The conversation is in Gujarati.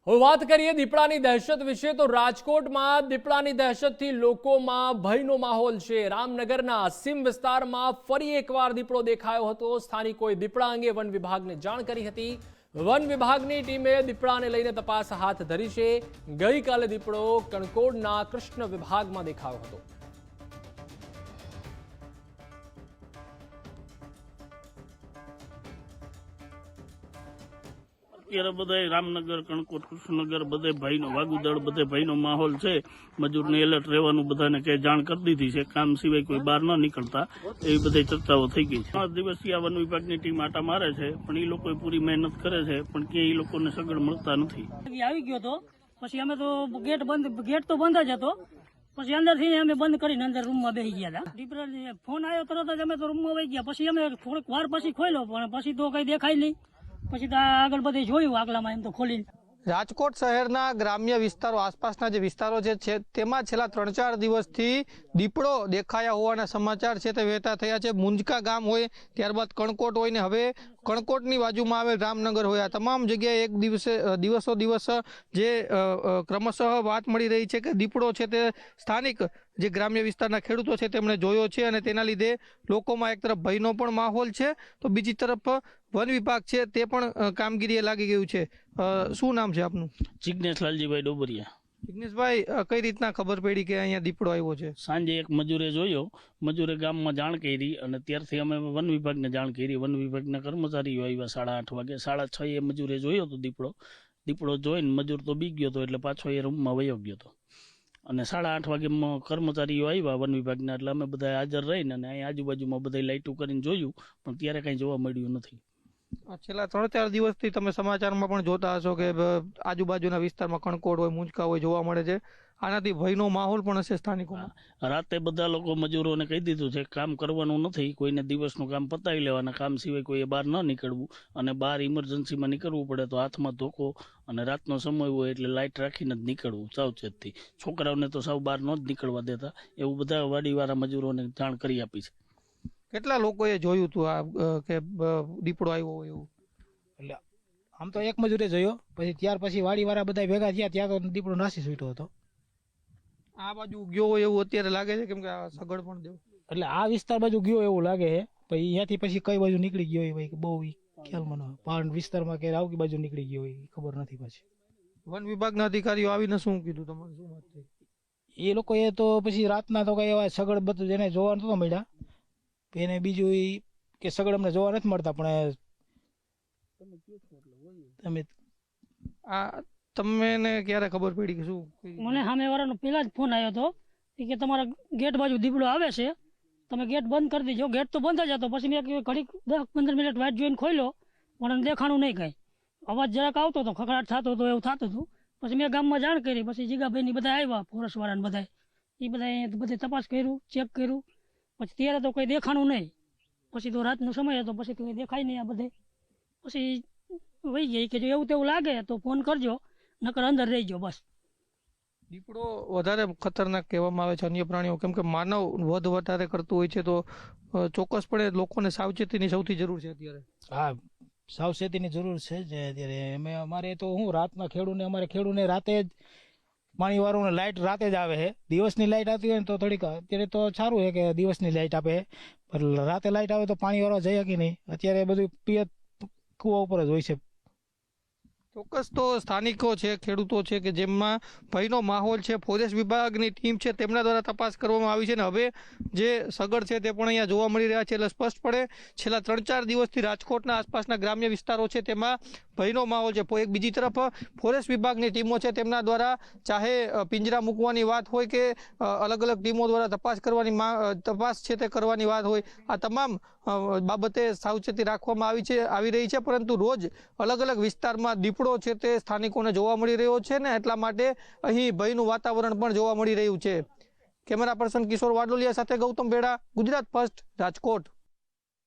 હવે વાત કરીએ દીપડાની દહેશત વિશે તો રાજકોટમાં દીપડાની દહેશતથી લોકોમાં ભયનો માહોલ છે। રામનગરના સીમ વિસ્તારમાં ફરી એકવાર દીપડો દેખાયો હતો। સ્થાનિકોએ દીપડા અંગે વન વિભાગને જાણ કરી હતી। વન વિભાગની ટીમે દીપડાને લઈને તપાસ હાથ ધરી છે। ગઈકાલે દીપડો કણકોડના કૃષ્ણ વિભાગમાં દેખાયો હતો। અત્યારે બધા રામનગર કણકોટ કૃષ્ણનગર બધે ભાઈનો વાગુદળ બધે ભાઈનો માહોલ છે। મજૂરને એલર્ટ રહેવાનું બધાને કઈ જાણ કરી દીધી છે। કામ સિવાય કોઈ બહાર ન નીકળતા એવી બધી ચર્ચાઓ થઈ ગઈ છે। 5 દિવસથી આ વન વિભાગની ટીમ આટા મારે છે, પણ એ લોકો પૂરી મહેનત કરે છે, પણ ક્યાંય એ લોકોને સગવડ મળતા નથી। આવી ગયો તો પછી અમે તો ગેટ તો બંધ જ હતો। પછી અંદરથી અમે બંધ કરીને અંદર રૂમમાં બેસી ગયા હતા। દીપડા ફોન આવ્યો તરત જ અમે તો રૂમમાં વહી ગયા। પછી અમે થોડીક વાર પછી ખોલ્યો, પણ પછી તો કઈ દેખાય નહીં। પછી આગળ બધે જોયું આગલામાં એમ તો ખોલીને। રાજકોટ શહેરના ગ્રામ્ય વિસ્તારો આસપાસના જે વિસ્તારો છે તેમાં છેલ્લા 3-4 દિવસથી દીપડો દેખાયા હોવાના સમાચાર છે તે વહેતા થયા છે। મુંજકા ગામ હોય, ત્યારબાદ કણકોટ હોય ને હવે કણકોટની બાજુમાં આવેલ રામનગર હોય, આ તમામ જગ્યાએ એક દિવસો દિવસ જે ક્રમશઃ વાત મળી રહી છે કે દીપડો છે તે સ્થાનિક જે ગ્રામ્ય વિસ્તારના ખેડૂતો છે તેમણે જોયો છે અને તેના લીધે લોકોમાં એક તરફ ભયનો પણ માહોલ છે તો બીજી તરફ વન વિભાગ છે તે પણ કામગીરીએ લાગી ગયું છે। શું નામ છે આપનું? જિગ્નેશ લાલજીભાઈ ડોબરિયા। જિગ્નેશભાઈ, કઈ રીતના ખબર પડી કે અહીંયા દીપડો આવ્યો છે? સાંજે એક મજૂરે જોયો, મજૂરે ગામમાં જાણ કરી અને ત્યારથી અમે વન વિભાગને જાણ કરી। વન વિભાગના કર્મચારીઓ આવ્યા 8:30 વાગે। 6:30 એ મજૂરે જોયો હતો દીપડો જોઈને મજૂર તો બી ગયો હતો એટલે પાછો એ રૂમમાં વયો ગયો હતો અને 8:30 વાગે કર્મચારીઓ આવ્યા વન વિભાગના, એટલે અમે બધા હાજર રહીને અને અહીં આજુબાજુમાં બધા લાઇટો કરીને જોયું, પણ ત્યારે કઈ જોવા મળ્યું નથી। છેલ્લા 3-4 દિવસથી તમે સમાચારમાં પણ જોતા હશો કે આજુબાજુના વિસ્તારમાં કણકોટ હોય, મુંજકા હોય જોવા મળે છે। આનાથી ભયનો માહોલ પણ હશે સ્થાનિકોમાં? રાતે બધા લોકો મજૂરોને કહી દીધું છે કામ કરવાનું નથી, કોઈને દિવસનું કામ પતાવી લેવાના, કામ સિવાય કોઈએ બહાર ન નીકળવું અને બહાર ઇમરજન્સીમાં નીકળવું પડે તો હાથમાં ધોકો અને રાતનો સમય હોય એટલે લાઇટ રાખીને જ નીકળવું સાવચેતથી। છોકરાઓને તો સાવ બહાર ન જ નીકળવા દેતા, એવું બધા વાડીવાળા મજૂરોને જાણ કરી આપી છે। કેટલા લોકોએ જોયું હતું આ કે દીપડો આવ્યો હોય એવું? એટલે આમ તો એક મજૂરે જોયો, પછી ત્યાર પછી વાડીવાળા બધા ભેગા થયા, ત્યાં તો દીપડો નાસી છૂટ્યો હતો। આ બાજુ ગયો હોય એવું અત્યારે લાગે છે, કેમ કે આ સગડ પણ દેવું એટલે આ વિસ્તાર બાજુ ગયો એવું લાગે છે, પછી અહીંયાથી પછી કઈ બાજુ નીકળી ગયો હોય ભાઈ બહુ ખ્યાલ મને પહાડ વિસ્તારમાં કે રાવકી બાજુ નીકળી ગયો હોય ખબર નથી। પછી વન વિભાગના અધિકારીઓ આવીને શું કીધું તમારે? શું વાત થઈ? એ લોકો એ તો પછી રાતના તો કઈ એવા સગડ બધું જેને જોવા નતો મળ્યા, એને બીજું કે સગડ અમને જોવા નથી મળતા, પણ તમે આ તમને ક્યારે ખબર પડી કે શું? મને સામેવાળાનો પહેલા જ ફોન આવ્યો હતો કે તમારા ગેટ બાજુ દીપડો આવે છે, તમે ગેટ બંધ કરી દેજો। ગેટ તો બંધ જ હતો, પછી મેં ઘડીક 10-15 મિનિટ વાટ જોઈને ખોલ્યો, પણ દેખાણું નહીં કાંઈ। અવાજ જરાક આવતો હતો, ખખડાટ થતો હતો, એવું થતું હતું। પછી મેં ગામમાં જાણ કરી, પછી જીગાભાઈની બધા આવ્યા, ફોરેસ્ટવાળાને બધા, એ બધા બધે તપાસ કર્યું, ચેક કર્યું, પછી ત્યારે તો કોઈ દેખાણું નહીં। પછી તો રાતનો સમય હતો, પછી તો કંઈ દેખાય નહીં આ બધે। પછી વહી ગઈ કે જો એવું તેવું લાગે તો ફોન કરજો, નકર અંદર રહી જાઓ બસ। દીપડો વધારે ખતરનાક કહેવામાં આવે છે અન્ય પ્રાણીઓ, કેમ કે માનવ વધ વધારે કરતું હોય છે, તો ચોક્કસપણે લોકોને સાવચેતીની સૌથી જરૂર છે અત્યારે। હા, સાવચેતીની જરૂર છે જ અત્યારે। અમારે તો હું રાતના ખેડૂને રાતે જ પાણીવાળું લાઇટ રાતે જ આવે છે। દિવસની લાઇટ આવતી હોય ને તો થોડીક અત્યારે તો સારું છે કે દિવસની લાઇટ આપે, પણ રાતે લાઇટ આવે તો પાણીવાળો જઈએ કે નહીં, અત્યારે બધું પિયત કૂવા ઉપર જ હોય છે। ચોક્કસ તો સ્થાનિકો છે, ખેડૂતો છે કે જેમમાં ભયનો માહોલ છે। ફોરેસ્ટ વિભાગની ટીમ છે તેમના દ્વારા તપાસ કરવામાં આવી છે અને હવે જે સગડ છે તે પણ અહીંયા જોવા મળી રહ્યા છે। એટલે સ્પષ્ટપણે છેલ્લા 3-4 દિવસથી રાજકોટના આસપાસના ગ્રામ્ય વિસ્તારો છે તેમાં ભયનો માહોલ છે। એક બીજી તરફ ફોરેસ્ટ વિભાગની ટીમો છે તેમના દ્વારા ચાહે પિંજરા મૂકવાની વાત હોય કે અલગ અલગ ટીમો દ્વારા તપાસ છે તે કરવાની વાત હોય, આ તમામ બાબતે સાવચેતી રાખવામાં આવી રહી છે, પરંતુ રોજ અલગ અલગ વિસ્તારમાં દીપડો છે તે સ્થાનિકોને જોવા મળી રહ્યો છે ને એટલા માટે અહીં ભયનું વાતાવરણ પણ જોવા મળી રહ્યું છે। કેમેરા પર્સન કિશોર વાડોલિયા સાથે ગૌતમ બેડા, ગુજરાત ફર્સ્ટ, રાજકોટ।